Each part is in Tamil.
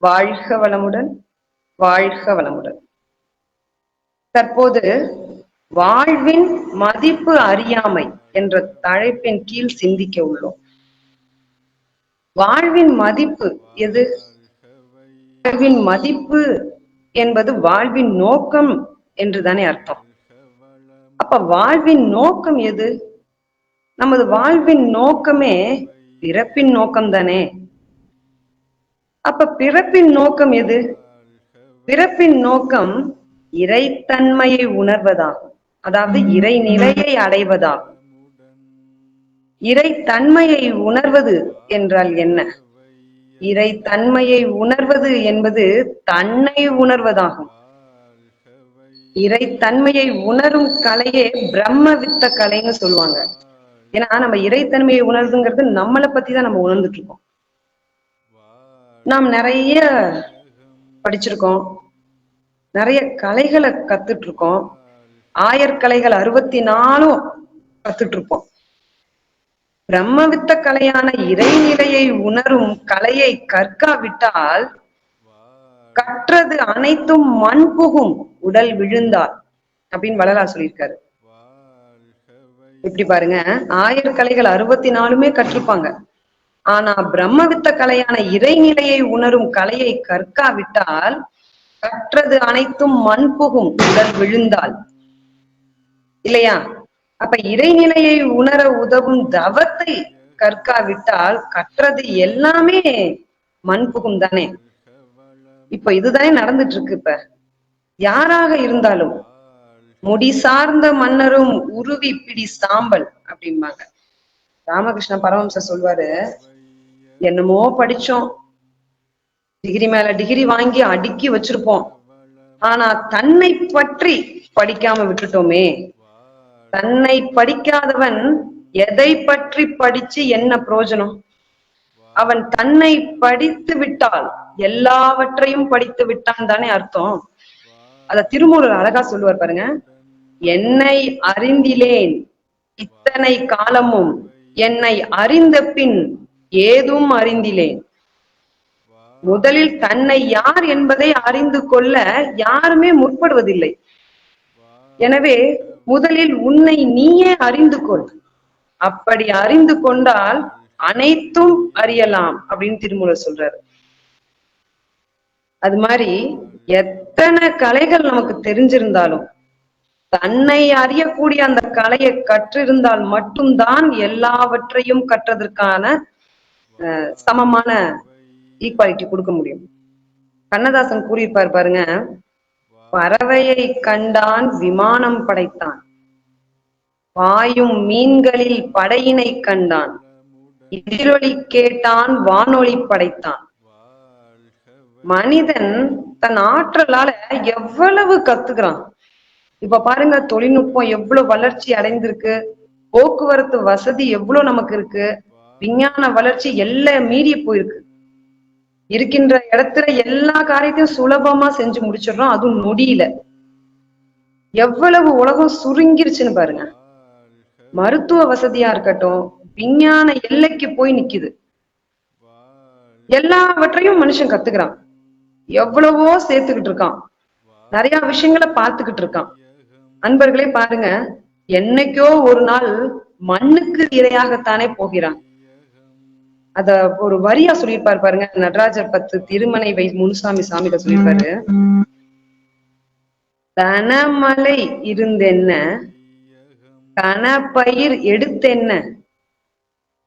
வாழ்க வளமுடன், வாழ்க வளமுடன். தற்போது வாழ்வின் மதிப்பு அறியாமை என்ற தலைப்பின் கீழ் சிந்திக்க உள்ளோம். வாழ்வின் மதிப்பு எது? வாழ்வின் மதிப்பு என்பது வாழ்வின் நோக்கம் என்றுதானே அர்த்தம். அப்ப வாழ்வின் நோக்கம் எது? நமது வாழ்வின் நோக்கமே பிறப்பின் நோக்கம் தானே. அப்ப பிறப்பின் நோக்கம் எது? பிறப்பின் நோக்கம் இறைத்தன்மையை உணர்வதாகும். அதாவது இறைநிலையை அடைவதாகும். இறைத்தன்மையை உணர்வது என்றால் என்ன? இறைத்தன்மையை உணர்வது என்பது தன்னை உணர்வதாகும். இறைத்தன்மையை உணரும் கலையே பிரம்ம வித்த கலைன்னு சொல்லுவாங்க. ஏன்னா நம்ம இறைத்தன்மையை உணர்வுங்கிறது நம்மளை பத்தி தான் நம்ம உணர்ந்துட்டு இருக்கோம். நாம் நிறைய படிச்சிருக்கோம், நிறைய கலைகளை கத்துட்டு இருக்கோம். 1000 கலைகள் 64 கத்துட்டு இருப்போம். பிரம்மவித்த கலையான இறைநிலையை உணரும் கலையை கற்காவிட்டால் கற்றது அனைத்தும் மண் புகும் உடல் விழுந்தார் அப்படின்னு வள்ளலார் சொல்லியிருக்காரு. இப்படி பாருங்க, 1000 கலைகள் 64மே கற்றிருப்பாங்க. ஆனா பிரம்மவித்த கலையான இறைநிலையை உணரும் கலையை கற்காவிட்டால் கற்றது அனைத்தும் மண் புகும் உடல் விழுந்தால் இல்லையா? அப்ப இறைநிலையை உணர உதவும் தவத்தை கற்காவிட்டால் கற்றது எல்லாமே மண் புகும் தானே. இப்ப இதுதானே நடந்துட்டு இருக்கு. இப்ப யாராக இருந்தாலும் முடி சார்ந்த மன்னரும் உருவி பிடி சாம்பல் அப்படிம்பாங்க. ராமகிருஷ்ண பரமஹம்சர் சொல்வாரு, என்னமோ படிச்சோம், டிகிரி மேல டிகிரி வாங்கி அடுக்கி வச்சிருப்போம், ஆனா தன்னை பற்றி படிக்காம விட்டுட்டோமே. தன்னை படிக்காதவன் எதை பற்றி படிச்சு என்ன பிரயோஜனம்? அவன் தன்னை படித்து விட்டால் எல்லாவற்றையும் படித்து விட்டான் தானே அர்த்தம். அத திருமூலர் அழகா சொல்லுவார் பாருங்க, என்னை அறிந்திலேன் இத்தனை காலமும் என்னை அறிந்த பின் ஏதும் அறிந்திலேன். முதலில் தன்னை யார் என்பதை அறிந்து கொள்ள யாருமே முற்படுவதில்லை. எனவே முதலில் உன்னை நீயே அறிந்து கொள். அப்படி அறிந்து கொண்டால் அனைத்தும் அறியலாம் அப்படின்னு திருமூலர் சொல்றாரு. அது மாதிரி எத்தனை கலைகள் நமக்கு தெரிஞ்சிருந்தாலும் தன்னை அறியக்கூடிய அந்த கலையை கற்றிருந்தால் மட்டும்தான் எல்லாவற்றையும் கற்றதற்கான சமமான ஈக்குவாலிட்டி கொடுக்க முடியும். கண்ணதாசன் கூறியிருப்பார் பாருங்க, பறவையை கண்டான் விமானம் படைத்தான், பாயும் மீன்களில் படையினை கண்டான், எதிரொலி கேட்டான் வானொலி படைத்தான். மனிதன் தன் ஆற்றலால எவ்வளவு கத்துக்கிறான். இப்ப பாருங்க, தொழில்நுட்பம் எவ்வளவு வளர்ச்சி அடைந்திருக்கு, போக்குவரத்து வசதி எவ்வளவு நமக்கு இருக்கு, விஞ்ஞான வளர்ச்சி எல்லாம் மீறி போயிருக்கு. இருக்கின்ற இடத்துல எல்லா காரியத்தையும் சுலபமா செஞ்சு முடிச்சிடறோம், அதுவும் நொடியில. எவ்வளவு உலகம் சுருங்கிருச்சுன்னு பாருங்க. மருத்துவ வசதியா இருக்கட்டும், விஞ்ஞான எல்லைக்கு போய் நிக்குது. எல்லாவற்றையும் மனுஷன் கத்துக்கிறான், எவ்வளவோ சேர்த்துக்கிட்டு இருக்கான், நிறைய விஷயங்களை பார்த்துக்கிட்டு இருக்கான். அன்பர்களே பாருங்க, என்னைக்கோ ஒரு நாள் மண்ணுக்கு இரையாகத்தானே போகிறான். அத ஒரு வரியா சொல்லியிருப்பாரு பாருங்க, நடராஜர் 10 திருமனை வை முனுசாமி சாமிகள் சொல்லியிருப்பாரு, தனமலை இருந்தென்ன கனப்பயிர் எடுத்தென்ன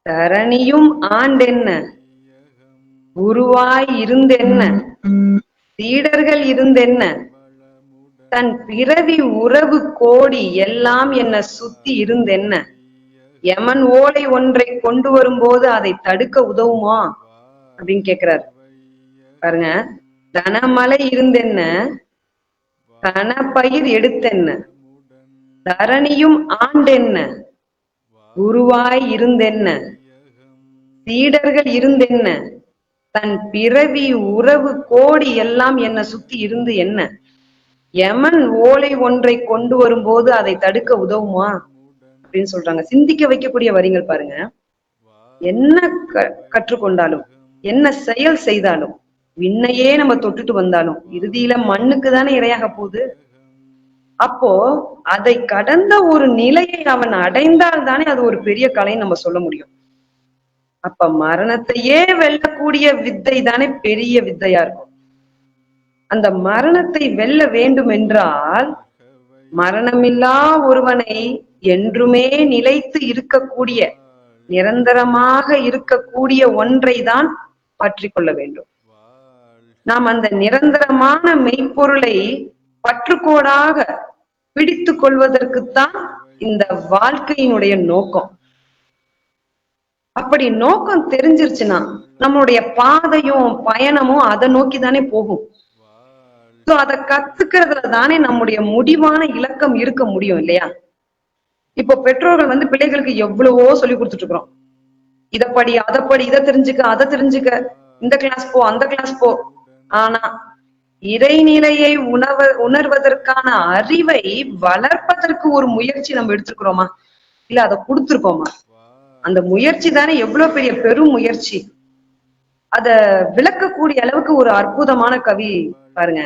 தரணியும் ஆண்டென்ன குருவாய் இருந்தென்ன சீடர்கள் இருந்தென்ன தன் பிறவி உறவு கோடி எல்லாம் என்ன சுத்தி இருந்தென்ன யமன் ஓலை ஒன்றை கொண்டு வரும்போது அதை தடுக்க உதவுமா அப்படின்னு கேக்குறாரு பாருங்க. தனமலை இருந்தென்ன கனப்பயிர் எடுத்தென்ன தரணியும் ஆண்டென்ன குருவாய் இருந்தென்ன சீடர்கள் இருந்தென்ன தன் பிறவி உறவு கோடி எல்லாம் என்ன சுத்தி இருந்து என்ன யமன் ஓலை ஒன்றை கொண்டு வரும்போது அதை தடுக்க உதவுமா அப்படின்னு சொல்றாங்க. சிந்திக்க வைக்கக்கூடிய வரிகள் பாருங்க. என்ன கற்றுக்கொண்டாலும், என்ன செயல் செய்தாலும் விண்ணையே நம்ம தொட்டுட்டு வந்தாலும் இறுதியில மண்ணுக்கு தானே இரையாக போகுது. அப்போ அதை கடந்த ஒரு நிலையை அவன் அடைந்தால் தானே அது ஒரு பெரிய கலைன்னு நம்ம சொல்ல முடியும். அப்ப மரணத்தையே வெல்லக்கூடிய வித்தை தானே பெரிய வித்தையா இருக்கும். அந்த மரணத்தை வெல்ல வேண்டும் என்றால் மரணமில்லா ஒருவனை என்றுமே நிலைத்து இருக்கக்கூடிய நிரந்தரமாக இருக்கக்கூடிய ஒன்றை தான் பற்றி கொள்ள வேண்டும். நாம் அந்த நிரந்தரமான மெய்ப்பொருளை பற்றுக்கோடாக பிடித்து கொள்வதற்குத்தான் இந்த வாழ்க்கையினுடைய நோக்கம். அப்படி நோக்கம் தெரிஞ்சிருச்சுன்னா நம்மளுடைய பாதையும் பயணமும் அதை நோக்கிதானே போகும். அதை கத்துக்கிறதுல தானே நம்முடைய முடிவான இலக்கம் இருக்க முடியும் இல்லையா? இப்போ பெற்றோர்கள் பிள்ளைகளுக்கு எவ்வளவோ சொல்லி கொடுத்துட்டு இருக்கிறோம். இதப்படி அதைப்படி, இதை தெரிஞ்சுக்க, அதை தெரிஞ்சுக்க, இந்த கிளாஸ் போ, அந்த கிளாஸ் போ. ஆனா இறைநிலையை உணர்வதற்கான அறிவை வளர்ப்பதற்கு ஒரு முயற்சி நம்ம எடுத்துக்கிறோமா? இல்ல அதை கொடுத்துருக்கோமா? அந்த முயற்சி தானே எவ்வளவு பெரிய பெரும் முயற்சி. அத விளக்கக்கூடிய அளவுக்கு ஒரு அற்புதமான கவி பாருங்க.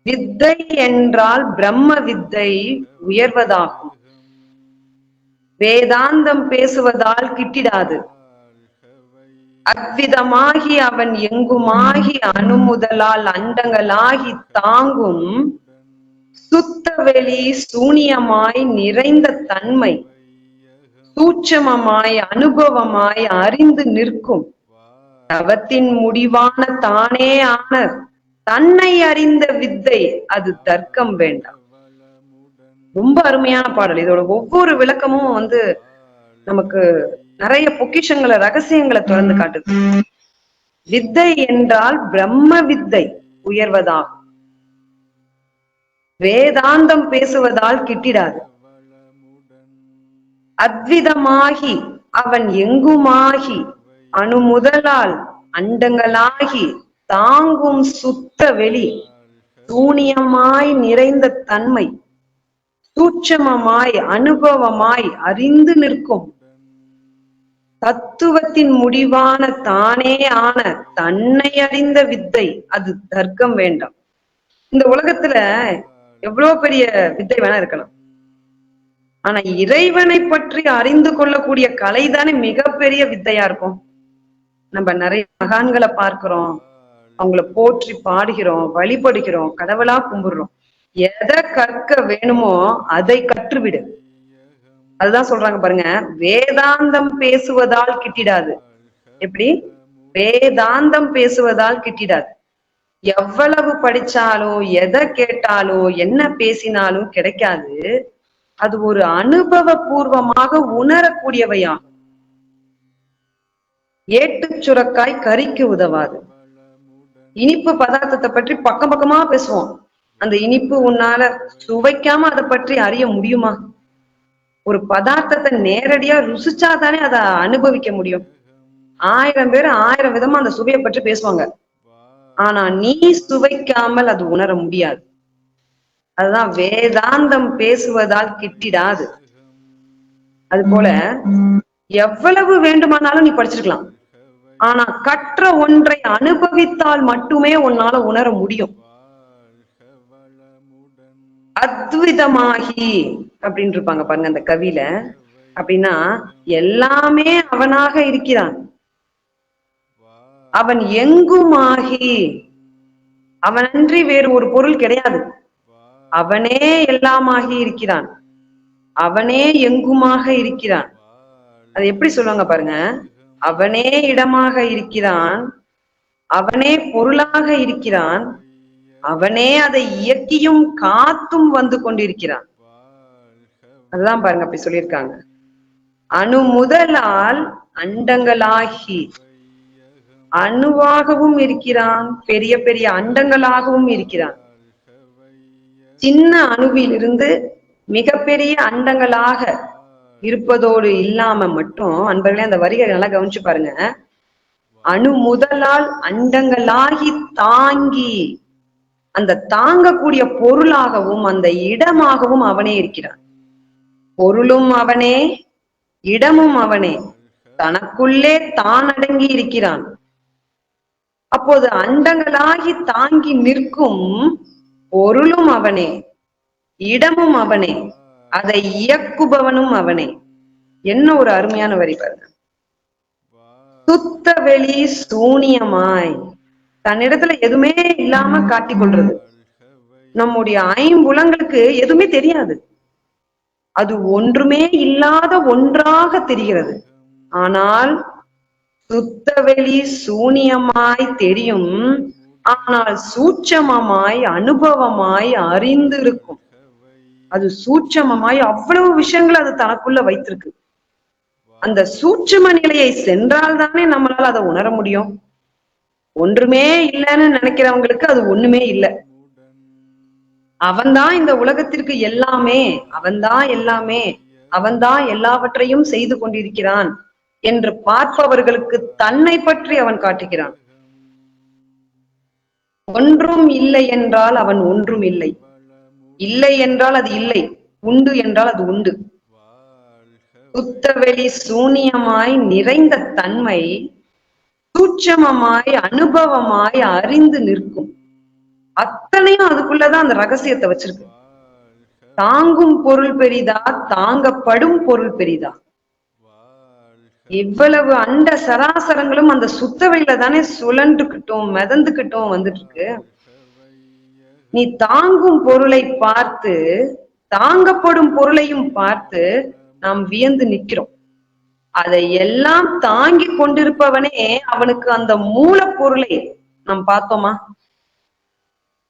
வித்தை என்றால் பிரம்ம வித்தை உயர்வதாகும், வேதாந்தம் பேசுவதால் கிட்டிடாது. அவ்விதமாகி அவன் எங்குமாகி அணுமுதலால் அண்டங்களாகி தாங்கும் சுத்த வெளி சூனியமாய் நிறைந்த தன்மை சூட்சமமாய் அனுபவமாய் அறிந்து நிற்கும் தவத்தின் முடிவான தானே ஆன தன்னை அறிந்த வித்தை அது தர்க்கம் வேண்டாம். ரொம்ப அருமையான பாடல். இதோட ஒவ்வொரு விளக்கமும் நமக்கு நிறைய பொக்கிஷங்களை, ரகசியங்களை திறந்து காட்டுது. வித்தை என்றால் பிரம்ம வித்தை உயர்வதாகும், வேதாந்தம் பேசுவதால் கிட்டிடாது. அத்விதமாகி அவன் எங்குமாகி அணுமுதலால் அண்டங்களாகி தாங்கும் சுத்த வெளி சூனியமாய் நிறைந்த தன்மை சூட்சமமாய் அனுபவமாய் அறிந்து நிற்கும் தத்துவத்தின் முடிவான தானே ஆன தன்னை அறிந்த வித்தை அது தர்க்கம் வேண்டாம். இந்த உலகத்துல எவ்வளவு பெரிய வித்தை வேணா இருக்கலாம், ஆனா இறைவனை பற்றி அறிந்து கொள்ளக்கூடிய கலைதானே மிகப்பெரிய வித்தையா இருக்கும். நம்ம நிறைய மகான்களை பார்க்கிறோம், அவங்கள போற்றி பாடுகிறோம், வழிபடுகிறோம், கடவுளா கும்பிடுறோம். எதை கற்க வேணுமோ அதை கற்றுவிடு. அதுதான் சொல்றாங்க பாருங்க, வேதாந்தம் பேசுவதால் கிட்டிடாது. எப்படி? வேதாந்தம் பேசுவதால் கிட்டிடாது. எவ்வளவு படிச்சாலும் எதை கேட்டாலும் என்ன பேசினாலும் கிடைக்காது. அது ஒரு அனுபவ பூர்வமாக உணரக்கூடியவையாகும். ஏட்டு சுரக்காய் கறிக்கு உதவாது. இனிப்பு பதார்த்தத்தை பற்றி பக்கம் பக்கமா பேசுவோம், அந்த இனிப்பு உன்னால சுவைக்காம அதை பற்றி அறிய முடியுமா? ஒரு பதார்த்தத்தை நேரடியா ருசிச்சாதானே அதை அனுபவிக்க முடியும். 1000 பேர் 1000 விதமா அந்த சுவையை பற்றி பேசுவாங்க, ஆனா நீ சுவைக்காமல் அது உணர முடியாது. அதுதான் வேதாந்தம் பேசுவதால் கிட்டிடாது. அது போல எவ்வளவு வேண்டுமானாலும் நீ படிச்சிருக்கலாம், ஆனா கற்ற ஒன்றை அனுபவித்தால் மட்டுமே உன்னால உணர முடியும். அத்விதமாகி அப்படின்னு இருப்பாங்க பாருங்க அந்த கவியில. அப்படின்னா எல்லாமே அவனாக இருக்கிறான், அவன் எங்குமாகி, அவனன்றி வேறு ஒரு பொருள் கிடையாது. அவனே எல்லாமாகி இருக்கிறான், அவனே எங்குமாக இருக்கிறான். அது எப்படி சொல்லுவாங்க பாருங்க, அவனே இடமாக இருக்கிறான், அவனே பொருளாக இருக்கிறான், அவனே அதை இயக்கியும் காத்தும் வந்து கொண்டிருக்கிறான். அதுதான் பாருங்க அப்படி சொல்லியிருக்காங்க. அணு முதலால் அண்டங்களாகி, அணுவாகவும் இருக்கிறான், பெரிய பெரிய அண்டங்களாகவும் இருக்கிறான். சின்ன அணுவிலிருந்து மிகப்பெரிய அண்டங்களாக இருப்பதோடு இல்லாம மட்டும், அன்பர்களே அந்த வரிகளை நல்லா கவனிச்சு பாருங்க. அணு முதலால் அண்டங்களாகி தாங்கி, அந்த தாங்கக்கூடிய பொருளாகவும் அந்த இடமாகவும் அவனே இருக்கிறான். பொருளும் அவனே, இடமும் அவனே, தனக்குள்ளே தான் அடங்கி இருக்கிறான். அப்போது அண்டங்களாகி தாங்கி நிற்கும் பொருளும் அவனே, இடமும் அவனே, அதை இயக்குபவனும் அவனே. என்ன ஒரு அருமையான வரி பாருங்க. சுத்த வெளி சூனியமாய், தன்னிடத்துல எதுவுமே இல்லாம காட்டிக் கொள்றது. நம்முடைய ஐம்புலங்களுக்கு எதுவுமே தெரியாது, அது ஒன்றுமே இல்லாத ஒன்றாக தெரிகிறது. ஆனால் சுத்தவெளி சூனியமாய் தெரியும், ஆனால் சூட்சமமாய் அனுபவமாய் அறிந்திருக்கும். அது சூட்சமமாய் அவ்வளவு விஷயங்கள் அது தனக்குள்ள வைத்திருக்கு. அந்த சூட்சம நிலையை சென்றால் தானே நம்மளால அதை உணர முடியும். ஒன்றுமே இல்லைன்னு நினைக்கிறவங்களுக்கு அது ஒண்ணுமே இல்லை. அவன்தான் இந்த உலகத்திற்கு எல்லாமே, அவன்தான் எல்லாமே, அவன்தான் எல்லாவற்றையும் செய்து கொண்டிருக்கிறான் என்று பார்ப்பவர்களுக்கு தன்னை பற்றி அவன் காட்டுகிறான். ஒன்றும் இல்லை என்றால் அவன் ஒன்றும் இல்லை, இல்லை என்றால் அது இல்லை, உண்டு என்றால் அது உண்டு. சுத்தவெளி சூனியமாய் நிறைந்த தன்மை சூட்சமமாய் அனுபவமாய் அறிந்து நிற்கும். அத்தனையும் அதுக்குள்ளதான் அந்த ரகசியத்தை வச்சிருக்கு. தாங்கும் பொருள் பெரிதா, தாங்கப்படும் பொருள் பெரிதா? இவ்வளவு அண்ட சராசரங்களும் அந்த சுத்தவெளியில தானே சுழன்றுகிட்டோம், மிதந்துகிட்டோம் வந்துட்டு இருக்கு. நீ தாங்கும் பொருளை பார்த்து தாங்கப்படும் பொருளையும் பார்த்து நாம் வியந்து நிற்கிறோம். அதை எல்லாம் தாங்கி கொண்டிருப்பவனே அவனுக்கு அந்த மூலப்பொருளை நாம் பார்த்தோமா?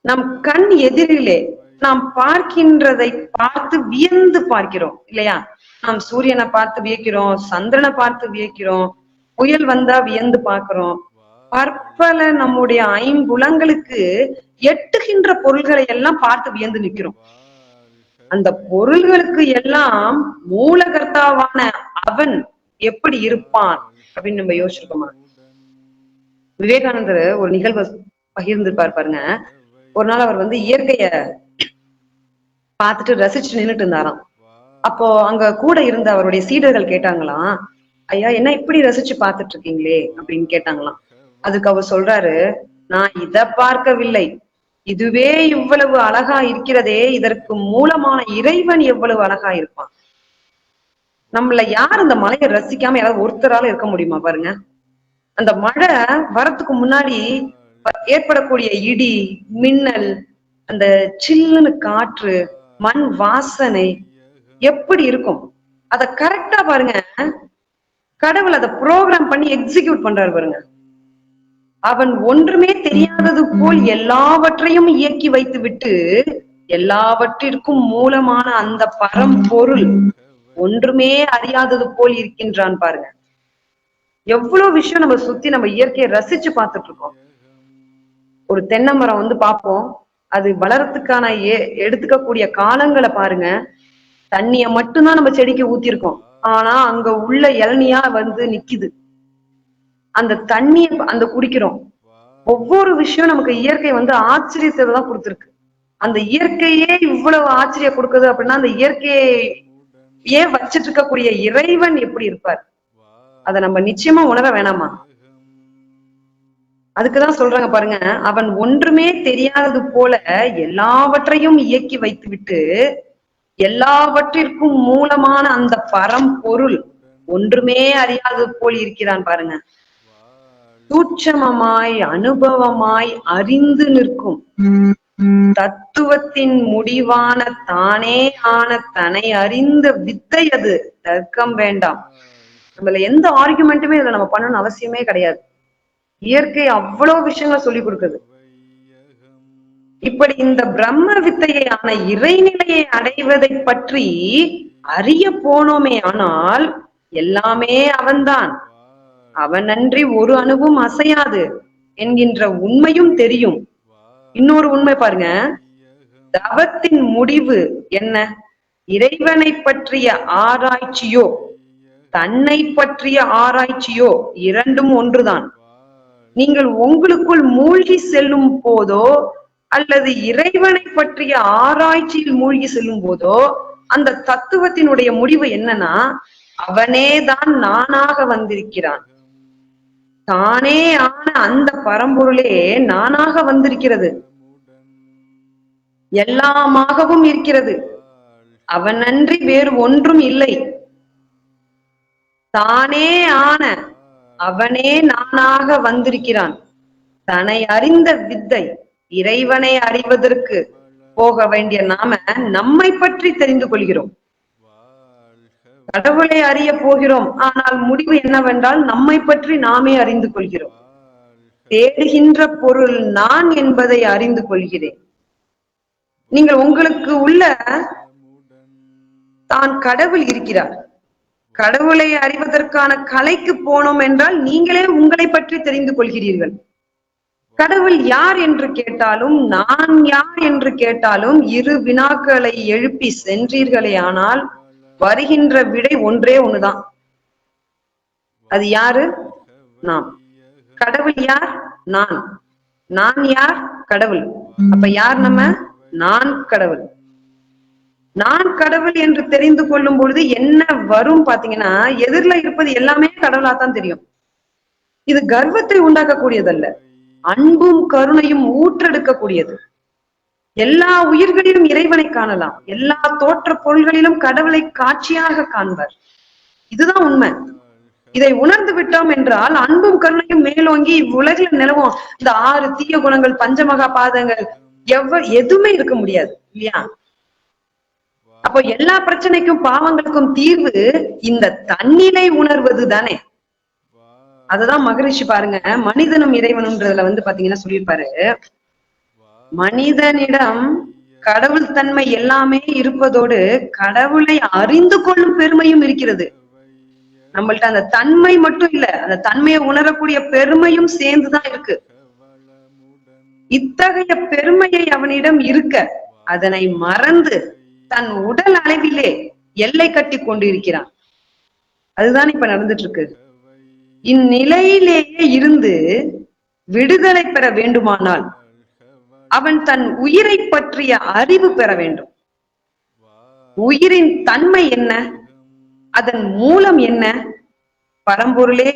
நம் கண் எதிரிலே நாம் பார்க்கின்றதை பார்த்து வியந்து பார்க்கிறோம் இல்லையா? நாம் சூரியனை பார்த்து வியக்கிறோம், சந்திரனை பார்த்து வியக்கிறோம், புயல் வந்தா வியந்து பார்க்கிறோம். பற்பல நம்முடைய ஐம்புலங்களுக்கு எட்டுகின்ற பொருள்களை எல்லாம் பார்த்து வியந்து நிற்கிறோம். அந்த பொருள்களுக்கு எல்லாம் மூலகர்த்தாவான அவன் எப்படி இருப்பான் அப்படின்னு நம்ம யோசிச்சிருக்கோமா? விவேகானந்தர் ஒரு நிகழ்வை பகிர்ந்திருப்பார் பாருங்க. ஒரு நாள் அவர் இயற்கைய பார்த்துட்டு ரசிச்சுட்டு நின்றுட்டு இருந்தாராம். அப்போ அங்க கூட இருந்த அவருடைய சீடர்கள் கேட்டாங்களாம், ஐயா என்ன இப்படி ரசிச்சு பார்த்துட்டு இருக்கீங்களே அப்படின்னு கேட்டாங்களாம். அதுக்கு அவர் சொல்றாரு, நான் இத பார்க்கவில்லை, இதுவே இவ்வளவு அழகா இருக்கிறதே, இதற்கு மூலமான இறைவன் எவ்வளவு அழகா இருப்பான். நம்மள யார் இந்த மலையை ரசிக்காம யாராவது ஒருத்தரால இருக்க முடியுமா பாருங்க. அந்த மழை வரத்துக்கு முன்னாடி ஏற்படக்கூடிய இடி மின்னல், அந்த சில்லுன்னு காற்று, மண் வாசனை எப்படி இருக்கும்? அத கரெக்டா பாருங்க, கடவுள் அதை ப்ரோக்ராம் பண்ணி எக்ஸிக்யூட் பண்றாரு பாருங்க. அவன் ஒன்றுமே தெரியாதது போல் எல்லாவற்றையும் இயக்கி வைத்து விட்டு எல்லாவற்றிற்கும் மூலமான அந்த பரம்பொருள் ஒன்றுமே அறியாதது போல் இருக்கின்றான் பாருங்க. எவ்வளவு விஷயம் நம்ம சுத்தி நம்ம இயற்கையை ரசிச்சு பார்த்துட்டு இருக்கோம். ஒரு தென்னை மரம் பார்ப்போம், அது வளரத்துக்கான எடுத்துக்கக்கூடிய காலங்களை பாருங்க. தண்ணிய மட்டும்தான் நம்ம செடிக்கு ஊத்திருக்கோம், ஆனா அங்க உள்ள இளநியா நிக்குது. அந்த தண்ணிய குடிக்கிறோம். ஒவ்வொரு விஷயம் நமக்கு இயற்கை ஆச்சரியத்தை தான் கொடுத்துருக்கு. அந்த இயற்கையே இவ்வளவு ஆச்சரியம் கொடுக்குது அப்படின்னா அந்த இயற்கையே வச்சிட்டு இருக்கக்கூடிய இறைவன் எப்படி இருப்பார்? அதை நம்ம நிச்சயமா உணர வேணாமா? அதுக்குதான் சொல்றாங்க பாருங்க, அவன் ஒன்றுமே தெரியாதது போல எல்லாவற்றையும் இயக்கி வைத்து விட்டு எல்லாவற்றிற்கும் மூலமான அந்த பரம்பொருள் ஒன்றுமே அறியாதது போல் இருக்கிறான் பாருங்க. சூட்சமமாய் அனுபவமாய் அறிந்து நிற்கும் தத்துவத்தின் முடிவான தானே ஆன தன்னை அறிந்த வித்தை அது, தர்க்கம் வேண்டாம். நம்மள எந்த ஆர்குமெண்ட்டுமே இதுல நம்ம பண்ணணும்னு அவசியமே கிடையாது. இயற்கை அவ்வளவு விஷயங்களை சொல்லி கொடுக்குது. இப்படி இந்த பிரம்ம வித்தையான இறைநிலையை அடைவதை பற்றி அறிய போனோமே ஆனால் எல்லாமே அவன்தான், அவனன்றி ஒரு அணுவும் அசையாது என்கின்ற உண்மையும் தெரியும். இன்னொரு உண்மை பாருங்க, தவத்தின் முடிவு என்ன? இறைவனை பற்றிய ஆராய்ச்சியோ தன்னை பற்றிய ஆராய்ச்சியோ இரண்டும் ஒன்றுதான். நீங்கள் உங்களுக்குள் மூழ்கி செல்லும் போதோ அல்லது இறைவனை பற்றிய ஆராய்ச்சியில் மூழ்கி செல்லும் போதோ அந்த தத்துவத்தினுடைய முடிவு என்னன்னா, அவனேதான் நானாக வந்திருக்கிறான். தானே ஆன அந்த பரம்பொருளே நானாக வந்திருக்கிறது, எல்லாமாகவும் இருக்கிறது. அவனன்றி வேறு ஒன்றும் இல்லை. தானே ஆன அவனே நானாக வந்திருக்கிறான். தன்னை அறிந்த வித்தை இறைவனை அறிவதற்கு போக வேண்டிய நாம நம்மை பற்றி தெரிந்து கொள்கிறோம். கடவுளை அறிய போகிறோம், ஆனால் முடிவு என்னவென்றால் நம்மை பற்றி நாமே அறிந்து கொள்கிறோம். தேடுகின்ற பொருள் நான் என்பதை அறிந்து கொள்கிறேன். நீங்கள் உங்களுக்கு உள்ள தான் கடவுள் இருக்கிறார். கடவுளை அறிவதற்கான கலைக்கு போனோம் என்றால் நீங்களே உங்களை பற்றி தெரிந்து கொள்கிறீர்கள். கடவுள் யார் என்று கேட்டாலும் நான் யார் என்று கேட்டாலும் இரு வினாக்களை எழுப்பி சென்றீர்களே ஆனால் வருகின்ற விடை ஒன்றே ஒண்ணுதான். அது யாரு? நாம். கடவுள் யார்? நான். நான் யார்? கடவுள். அப்ப யார் நம்ம? நான் கடவுள். நான் கடவுள் என்று தெரிந்து கொள்ளும் பொழுது என்ன வரும் பாத்தீங்கன்னா, எதிரில இருப்பது எல்லாமே கடவுளாத்தான் தெரியும். இது கர்வத்தை உண்டாக்கக்கூடியதல்ல, அன்பும் கருணையும் ஊற்றெடுக்கக்கூடியது. எல்லா உயிர்களிலும் இறைவனை காணலாம், எல்லா தோற்ற பொருள்களிலும் கடவுளை காட்சியாக காண்பார். இதுதான் உண்மை. இதை உணர்ந்து விட்டோம் என்றால் அன்பும் கருணையும் மேலோங்கி இவ்வுலகில் நிலவும் இந்த 6 தீய குணங்கள், பஞ்சமகா பாதங்கள் எதுவுமே இருக்க முடியாது இல்லையா? அப்போ எல்லா பிரச்சனைக்கும் பாவங்களுக்கும் தீர்வு இந்த தன்னிலை உணர்வது தானே. அதுதான் மகரிஷி பாருங்க, மனிதனும் இறைவனும்ன்றதுல பாத்தீங்கன்னா சொல்லியிருப்பாரு, மனிதனிடம் கடவுள் தன்மை எல்லாமே இருப்பதோடு கடவுளை அறிந்து கொள்ளும் பெருமையும் இருக்கிறது. நம்மள்ட்ட அந்த தன்மை மட்டும் இல்ல, அந்த தன்மையை உணரக்கூடிய பெருமையும் சேர்ந்துதான் இருக்கு. இத்தகைய பெருமையை அவனிடம் இருக்க அதனை மறந்து தன் உடல் அளவிலே எல்லை கட்டி கொண்டு இருக்கிறான். அதுதான் இப்ப நடந்துட்டு இருக்கு. இந்நிலையிலேயே இருந்து விடுதலை பெற வேண்டுமானால் அவன் தன் உயிரை பற்றிய அறிவு பெற வேண்டும். உயிரின் தன்மை என்ன? அதன் மூலம் என்ன? பரம்பொருளே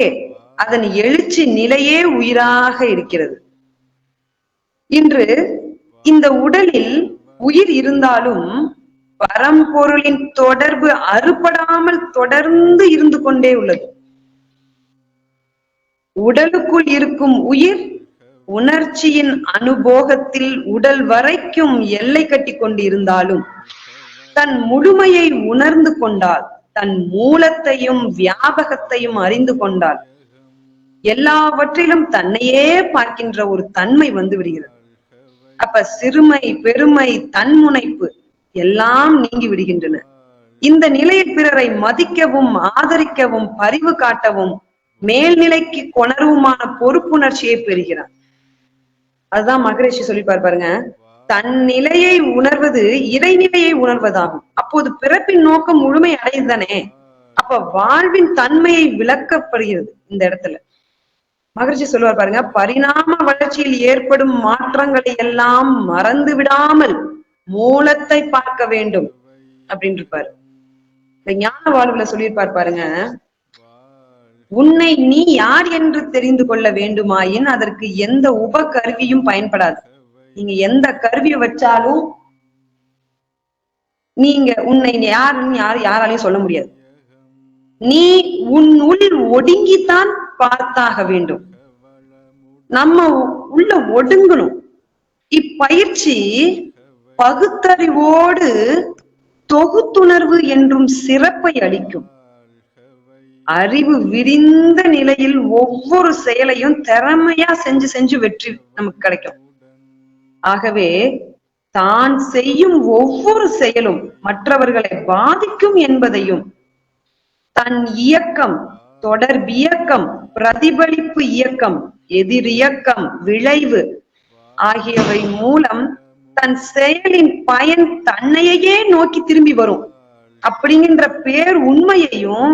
அதன் எழுச்சி நிலையே உயிராக இருக்கிறது. இன்று இந்த உடலில் உயிர் இருந்தாலும் பரம்பொருளின் தொடர்பு அறுபடாமல் தொடர்ந்து இருந்து கொண்டே உள்ளது. உடலுக்குள் இருக்கும் உயிர் உணர்ச்சியின் அனுபோகத்தில் உடல் வரைக்கும் எல்லை கட்டி கொண்டு இருந்தாலும் தன் முழுமையை உணர்ந்து கொண்டால், தன் மூலத்தையும் வியாபகத்தையும் அறிந்து கொண்டால் எல்லாவற்றிலும் தன்னையே பார்க்கின்ற ஒரு தன்மை வந்து விடுகிறது. அப்ப சிறுமை, பெருமை, தன்முனைப்பு எல்லாம் நீங்கி விடுகின்றன. இந்த நிலையில் பிறரை மதிக்கவும் ஆதரிக்கவும் பரிவு காட்டவும் மேல்நிலைக்கு கொணர்வுமான பொறுப்புணர்ச்சியை பெறுகிறார். அதுதான் மகரிஷி சொல்லிப்பார் பாருங்க, தன் நிலையை உணர்வது இறைநிலையை உணர்வதாகும். அப்போது பிறப்பின் நோக்கம் முழுமை அடையுதுதானே. அப்ப வாழ்வின் தன்மையை விளக்கப்படுகிறது. இந்த இடத்துல மகரிஷி சொல்லுவார் பாருங்க, பரிணாம வளர்ச்சியில் ஏற்படும் மாற்றங்களை எல்லாம் மறந்து விடாமல் மூலத்தை பார்க்க வேண்டும் அப்படின்னு இருப்பாரு. இந்த ஞான வாழ்வுல சொல்லியிருப்பார் பாருங்க, உன்னை நீ யார் என்று தெரிந்து கொள்ள வேண்டுமாயின் அதற்கு எந்த உபகருவியும் பயன்படாது. நீங்க எந்த கருவியை வச்சாலும் நீங்க உன்னை யாருன்னு யாராலையும் சொல்ல முடியாது. நீ உன் உள் ஒடுங்கித்தான் பார்த்தாக வேண்டும். நம்ம உள்ள ஒடுங்கணும். இப்பயிற்சி பகுத்தறிவோடு தொகுத்துணர்வு என்றும் சிறப்பை அளிக்கும். அறிவு விரிந்த நிலையில் ஒவ்வொரு செயலையும் திறமையா செஞ்சு வெற்றி நமக்கு கிடைக்கும். ஆகவே தான் செய்யும் ஒவ்வொரு செயலும் மற்றவர்களை பாதிக்கும் என்பதையும், தன் இயக்கம், தொடர்பியக்கம், பிரதிபலிப்பு இயக்கம், எதிரியக்கம், விளைவு ஆகியவை மூலம் தன் செயலின் பயன் தன்னையே நோக்கி திரும்பி வரும் அப்படிங்கிற பேர் உண்மையையும்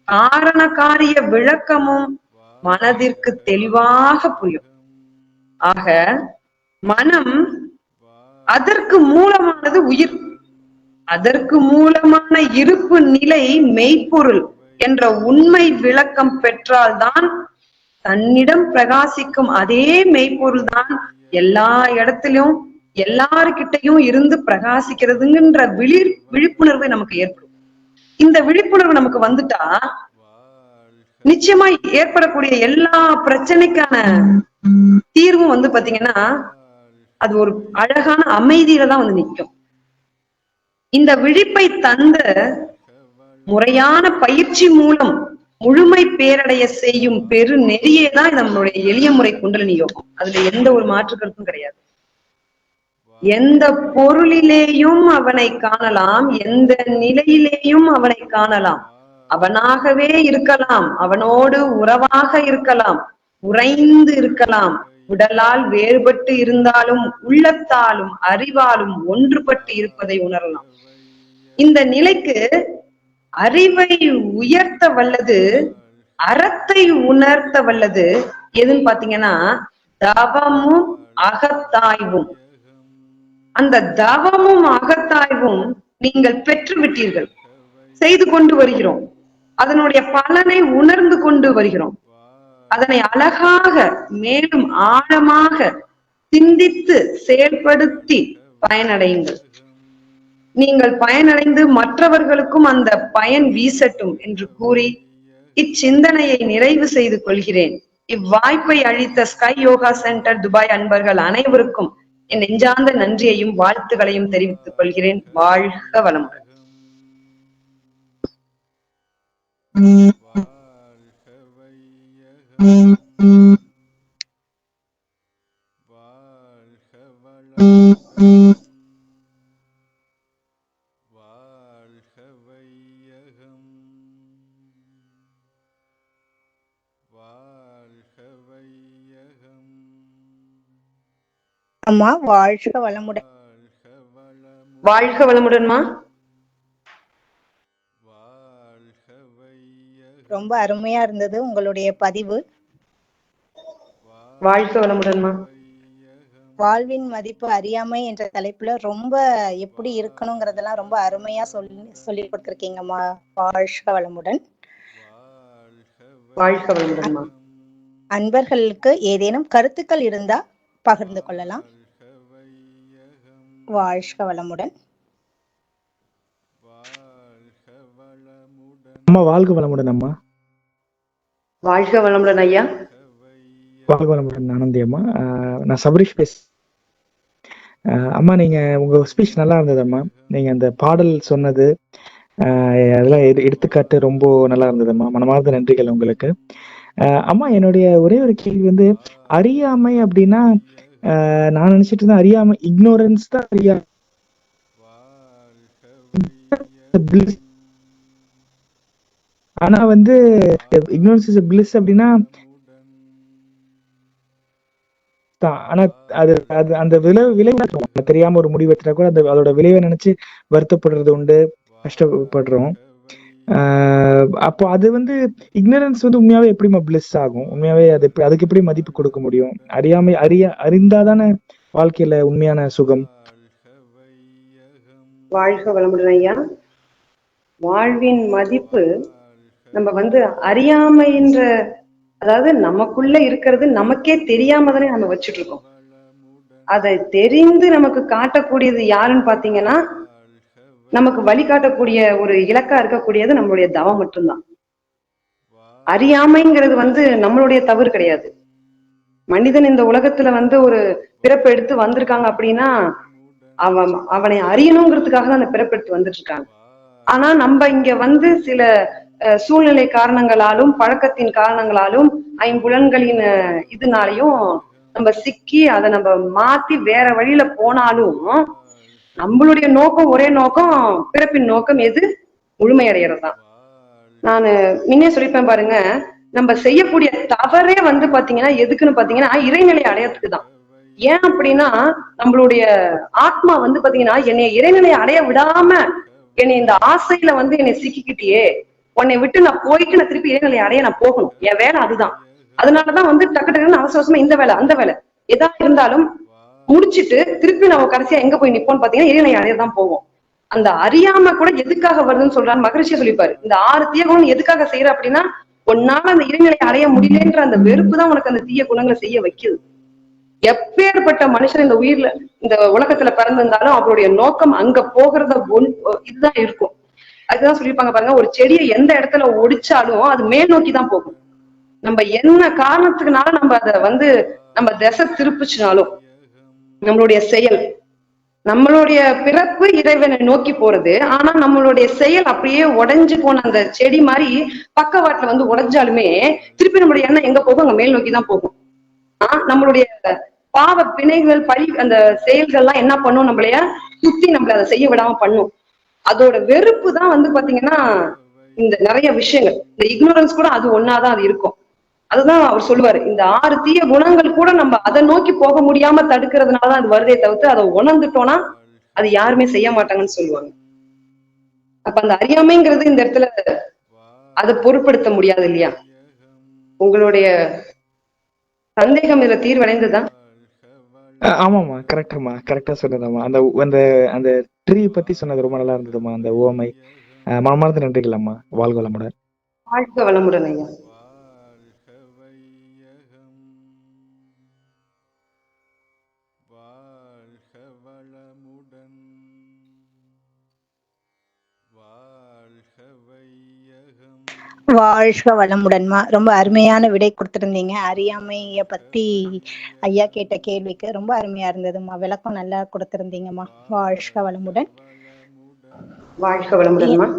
காரண காரிய விளக்கமும் மனதிற்கு தெளிவாக புரியும். ஆக மனம் அதற்கு மூலமானது உயிர். அதற்கு மூலமான இருப்பு நிலை மெய்ப்பொருள் என்ற உண்மை விளக்கம் பெற்றால்தான் தன்னிடம் பிரகாசிக்கும் அதே மெய்ப்பொருள் தான் எல்லா இடத்திலும் எல்லாருக்கிட்டையும் இருந்து பிரகாசிக்கிறதுங்கிற விழிப்புணர்வு நமக்கு ஏற்படும். இந்த விழிப்புணர்வு நமக்கு வந்துட்டா நிச்சயமா ஏற்படக்கூடிய எல்லா பிரச்சனைக்கான தீர்வும் வந்து பாத்தீங்கன்னா அது ஒரு அழகான அமைதியில தான் வந்து நிற்கும். இந்த விழிப்பை தந்த முறையான பயிற்சி மூலம் முழுமை பேரடைய செய்யும் பெரு நெறியே தான் நம்மளுடைய எளிய முறை குண்டலினி யோகம். அதுல எந்த ஒரு மாற்று கருத்தும் கிடையாது. எந்த பொருளிலேயும் அவனை காணலாம், எந்த நிலையிலேயும் அவனை காணலாம். அவனாகவே இருக்கலாம், அவனோடு உறவாக இருக்கலாம், உறைந்து இருக்கலாம். உடலால் வேறுபட்டு இருந்தாலும் உள்ளத்தாலும் அறிவாலும் ஒன்றுபட்டு இருப்பதை உணரலாம். இந்த நிலைக்கு அறிவை உயர்த்த வல்லது, அறத்தை உணர்த்த வல்லது எதுன்னு பாத்தீங்கன்னா தவமும் அகத்தாய்வும். அந்த தவமும் அகத்தாய்வும் நீங்கள் பெற்று விட்டீர்கள், செய்து கொண்டு வருகிறோம். அதனுடைய பலனை உணர்ந்து கொண்டு வருகிறோம். அதனை அழகாக மேலும் ஆழமாக சிந்தித்து செயல்படுத்தி பயனடையுங்கள். நீங்கள் பயனடைந்து மற்றவர்களுக்கும் அந்த பயன் வீசட்டும் என்று கூறி இச்சிந்தனையை நிறைவு செய்து கொள்கிறேன். இவ்வாய்ப்பை அளித்த ஸ்கை யோகா சென்டர் துபாய் அன்பர்கள் அனைவருக்கும் என் நெஞ்சார்ந்த நன்றியையும் வாழ்த்துக்களையும் தெரிவித்துக் கொள்கிறேன். வாழ்க வளமுடன். அம்மா வாழ்க வளமுடன். வாழ்க வளமுடன்மா. ரொம்ப அருமையா இருந்தது உங்களுடைய பதிவு. வாழ்க வளமுடன்மா. வாழ்வின் மதிப்பு அறியாமை என்ற தலைப்புல ரொம்ப எப்படி இருக்கணுங்கிறதெல்லாம் ரொம்ப அருமையா சொல்லி கொடுத்திருக்கீங்கம்மா. வாழ்க வளமுடன். வாழ்க வளமுடன்மா. அன்பர்களுக்கு ஏதேனும் கருத்துக்கள் இருந்தா பகிர்ந்து கொள்ளலாம். வாழ்க வளமுடன். அம்மா வாழ்க வளமுடன். அம்மா வாழ்க வளமுடன் ஐயா. வாழ்க வளமுடன் ஆனந்தி அம்மா. நான் சபரீஷ் பேச. அம்மா நீங்க உங்க ஸ்பீச் நல்லா இருந்தது அம்மா. நீங்க அந்த பாடல் சொன்னது அதெல்லாம் எடுத்துக்காட்டு ரொம்ப நல்லா இருந்ததும்மா. மனமார்ந்த நன்றிகள் உங்களுக்கு. அம்மா என்னுடைய ஒரே ஒரு கேள்வி வந்து அறியாமை அப்படின்னா நான் நினைச்சிட்டு இருந்தேன் அறியாமை இக்னோரன்ஸ் தான் அறியாமை. ஆனா வந்து ignorance is a bliss அப்படின்னா ஆனா அது அது அந்த விளைவு தெரியாம ஒரு முடிவு எடுத்தா கூட அந்த அதோட விளைவை நினைச்சு வருத்தப்படுறது உண்டு, கஷ்டப்படுறோம். அப்போ அது வந்து இக்னரன்ஸ் வந்து உண்மையாவே எப்படிமா பிளிஸ் ஆகும்? உண்மையாவே அது அதுக்கு எப்படி மதிப்பு கொடுக்க முடியும்? அறியாமை அறிந்தாதானே வாழ்க்கையில உண்மையான சுகம். வாழ்க வளமுடன் ஐயா. வாழ்வின் மதிப்பு நம்ம வந்து அறியாமைன்ற, அதாவது நமக்குள்ள இருக்கிறது நமக்கே தெரியாம தானே நம்ம வச்சுட்டு இருக்கோம். அதை தெரிந்து நமக்கு காட்டக்கூடியது யாருன்னு பாத்தீங்கன்னா நமக்கு வழிகாட்டக்கூடிய ஒரு இலக்கா இருக்கக்கூடியது நம்மளுடைய தவம் மட்டும்தான். அறியாமைங்கிறது வந்து நம்மளுடைய தவறு கிடையாது. மனிதன் இந்த உலகத்துல வந்து ஒரு பிறப்பு எடுத்து வந்திருக்காங்க அப்படின்னா அவனை அறியணுங்கிறதுக்காக தான் அந்த பிறப்பு எடுத்து வந்துட்டு இருக்காங்க. ஆனா நம்ம இங்க வந்து சில சூழ்நிலை காரணங்களாலும் பழக்கத்தின் காரணங்களாலும் ஐம்புலன்களின் இதனாலையும் நம்ம சிக்கி அதை நம்ம மாத்தி வேற வழியில போனாலும் நம்மளுடைய நோக்கம் ஒரே நோக்கம், பிறப்பின் நோக்கம் எது? முழுமையடைகிறதுதான். நான் முன்னே சொல்லிப்பேன் பாருங்க, நம்ம செய்யக்கூடிய தவறே வந்து பாத்தீங்கன்னா எதுக்குன்னு பாத்தீங்கன்னா இறைநிலை அடையறதுக்கு தான். ஏன் அப்படின்னா நம்மளுடைய ஆத்மா வந்து பாத்தீங்கன்னா என்னை இறைநிலை அடைய விடாம என்னை இந்த ஆசையில வந்து என்னை சிக்கிக்கிட்டியே, உன்னை விட்டு நான் போயிட்டு நான் திருப்பி இறைநிலை அடைய நான் போகணும், என் வேலை அதுதான். அதனாலதான் வந்து டக்கு டக்குன்னு அவசரமா இந்த வேலை அந்த வேலை எதா இருந்தாலும் முடிச்சுட்டு திருப்பி நம்ம கடைசியா எங்க போய் நிப்போம்னு பாத்தீங்கன்னா இறைநிலை அடையதான் போவோம். அந்த அறியாம கூட எதுக்காக வருதுன்னு சொல்றாரு மகரிஷியா சொல்லிப்பாரு. இந்த 6 தியாகம் எதுக்காக செய்யற அப்படின்னா உன்னால அந்த இறைநிலையை அடைய முடியலன்ற அந்த வெறுப்பு தான் உனக்கு அந்த தீய குணங்களை செய்ய வைக்குது. எப்பேற்பட்ட மனுஷன் இந்த உயிர்ல இந்த உலகத்துல பிறந்திருந்தாலும் அவருடைய நோக்கம் அங்க போகிறத இதுதான் இருக்கும். அதுதான் சொல்லியிருப்பாங்க பாருங்க, ஒரு செடியை எந்த இடத்துல ஒடிச்சாலும் அது மேல் நோக்கி தான் போகும். நம்ம என்ன காரணத்துக்குனால நம்ம அதை நம்ம திசை திருப்பிச்சுனாலும் நம்மளுடைய செயல், நம்மளுடைய பிறப்பு இறைவனை நோக்கி போறது. ஆனா நம்மளுடைய செயல் அப்படியே உடைஞ்சு போன அந்த செடி மாதிரி பக்கவாட்டுல உடைஞ்சாலுமே திருப்பி நம்மளுடைய எண்ணம் எங்க போகும்? அங்க மேல் நோக்கி தான் போகும். நம்மளுடைய பாவ பிணைகள் பழி அந்த செயல்கள்லாம் என்ன பண்ணும்? நம்மளைய சுத்தி நம்மள அதை செய்ய விடாம பண்ணும். அதோட வெறுப்பு தான் பாத்தீங்கன்னா இந்த நிறைய விஷயங்கள், இந்த இக்னோரன்ஸ் கூட அது ஒன்னாதான் அது இருக்கும். அதுதான் அவர் சொல்லுவாரு, இந்த 6 தீய குணங்கள் கூட நம்ம அதை நோக்கி போக முடியாம தடுக்கிறதுனாலதான் அது வருதே தவிர்த்து அதை உணர்ந்துட்டோம்னா அது யாருமே செய்ய மாட்டாங்கன்னு சொல்லுவாங்க. அப்ப அந்த அறியாமைங்கிறது இந்த இடத்துல அதை பொருட்படுத்த முடியாது இல்லையா? உங்களுடைய சந்தேகம் இதுல தீர்வடைந்ததா? ஆமாம்மா, கரெக்டா சொன்னதாம்மா. அந்த அந்த அந்த ட்ரீ பத்தி சொன்னது ரொம்ப நல்லா இருந்ததுமா, அந்த ஓமை. மனமார்ந்த நன்றிகள்ம்மா. வாழ்க வளமுடன். வாழ்க வளமுடன் ஐயா. வாழ்க வளமுடன்மா. ரொம்ப அருமையான விடை கொடுத்திருந்தீங்க. அறியாமைய பத்தி ஐயா கேட்ட கேள்விக்கு ரொம்ப அருமையா இருந்ததுமா. விளக்கம் நல்லா கொடுத்திருந்தீங்கம்மா. வாழ்க வளமுடன். வாழ்க வளமுடன்மா.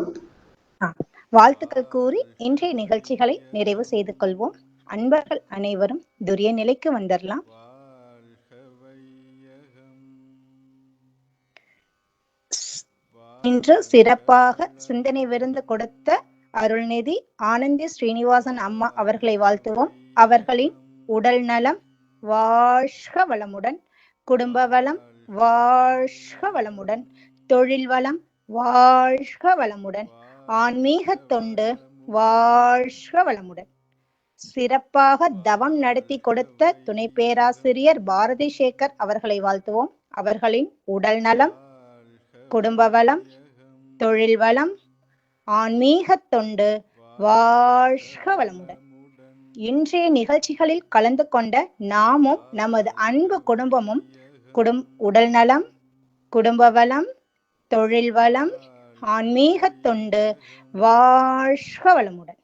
வாழ்த்துக்கள் கூறி இன்றைய நிகழ்ச்சிகளை நிறைவு செய்து கொள்வோம். அன்பர்கள் அனைவரும் துரிய நிலைக்கு வந்துடலாம். இன்று சிறப்பாக சிந்தனை விருந்து கொடுத்த அருள்நிதி ஆனந்தி ஸ்ரீனிவாசன் அம்மா அவர்களை வாழ்த்துவோம். அவர்களின் உடல் நலம் வாழ்க வளமுடன், குடும்ப வளம் வாழ்க வளமுடன், தொழில் வளம் வாழ்க வளமுடன், ஆன்மீக தொண்டு வாழ்க வளமுடன். சிறப்பாக தவம் நடத்தி கொடுத்த துணை பேராசிரியர் பாரதி சேகர் அவர்களை வாழ்த்துவோம். அவர்களின் உடல் நலம், குடும்ப வளம், தொழில் வளம், ஆன்மீக தொண்டு வாழ்க வளமுடன். இன்றைய நிகழ்ச்சிகளில் கலந்து கொண்ட நாமும் நமது அன்பு குடும்பமும் உடல் நலம், குடும்ப வளம், தொழில் வளம், ஆன்மீக தொண்டு வாழ்க வளமுடன்.